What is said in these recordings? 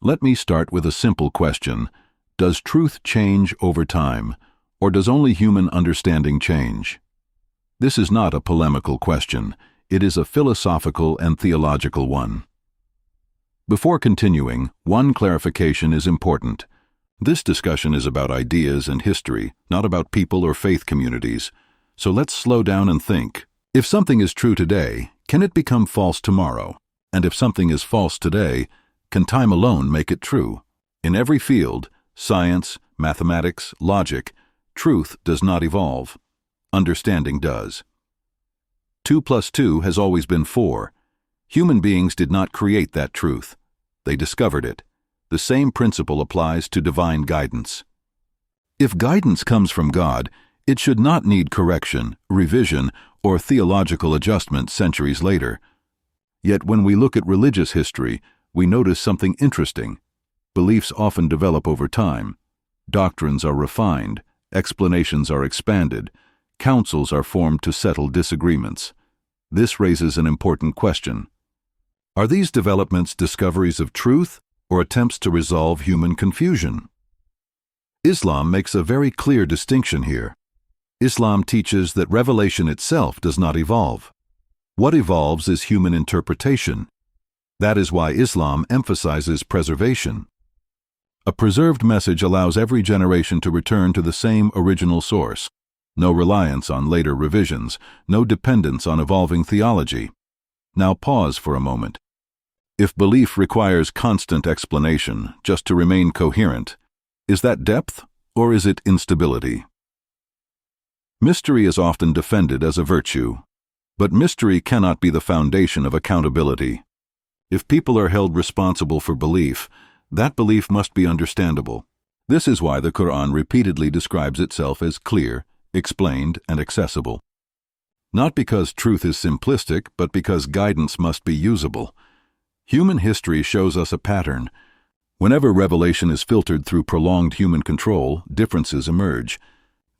Let me start with a simple question. Does truth change over time, or does only human understanding change? This is not a polemical question. It is a philosophical and theological one. Before continuing, one clarification is important. This discussion is about ideas and history, not about people or faith communities. So let's slow down and think. If something is true today, can it become false tomorrow? And if something is false today, can time alone make it true? In every field, science, mathematics, logic, truth does not evolve. Understanding does. 2 plus 2 has always been 4. Human beings did not create that truth. They discovered it. The same principle applies to divine guidance. If guidance comes from God, it should not need correction, revision, or theological adjustment centuries later. Yet when we look at religious history, we notice something interesting. Beliefs often develop over time. Doctrines are refined, explanations are expanded, councils are formed to settle disagreements. This raises an important question. Are these developments discoveries of truth or attempts to resolve human confusion? Islam makes a very clear distinction here. Islam teaches that revelation itself does not evolve. What evolves is human interpretation. That is why Islam emphasizes preservation. A preserved message allows every generation to return to the same original source. No reliance on later revisions, no dependence on evolving theology. Now pause for a moment. If belief requires constant explanation just to remain coherent, is that depth or is it instability? Mystery is often defended as a virtue, but mystery cannot be the foundation of accountability. If people are held responsible for belief, that belief must be understandable. This is why the Quran repeatedly describes itself as clear, explained, and accessible. Not because truth is simplistic, but because guidance must be usable. Human history shows us a pattern. Whenever revelation is filtered through prolonged human control, differences emerge.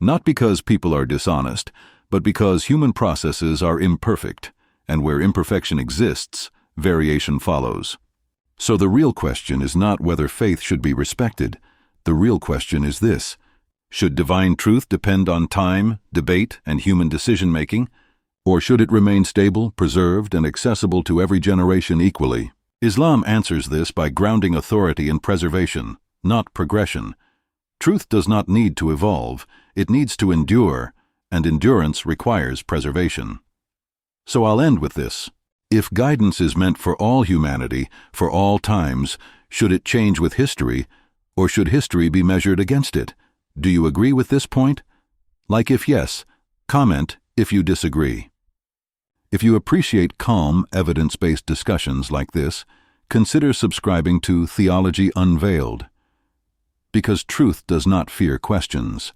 Not because people are dishonest, but because human processes are imperfect, and where imperfection exists, variation follows. So the real question is not whether faith should be respected. The real question is this: should divine truth depend on time, debate, and human decision-making, or should it remain stable, preserved, and accessible to every generation equally? Islam answers this by grounding authority in preservation, not progression. Truth does not need to evolve, it needs to endure, and endurance requires preservation. So I'll end with this. If guidance is meant for all humanity, for all times, should it change with history, or should history be measured against it? Do you agree with this point? Like if yes, comment if you disagree. If you appreciate calm, evidence-based discussions like this, consider subscribing to Theology Unveiled. Because truth does not fear questions.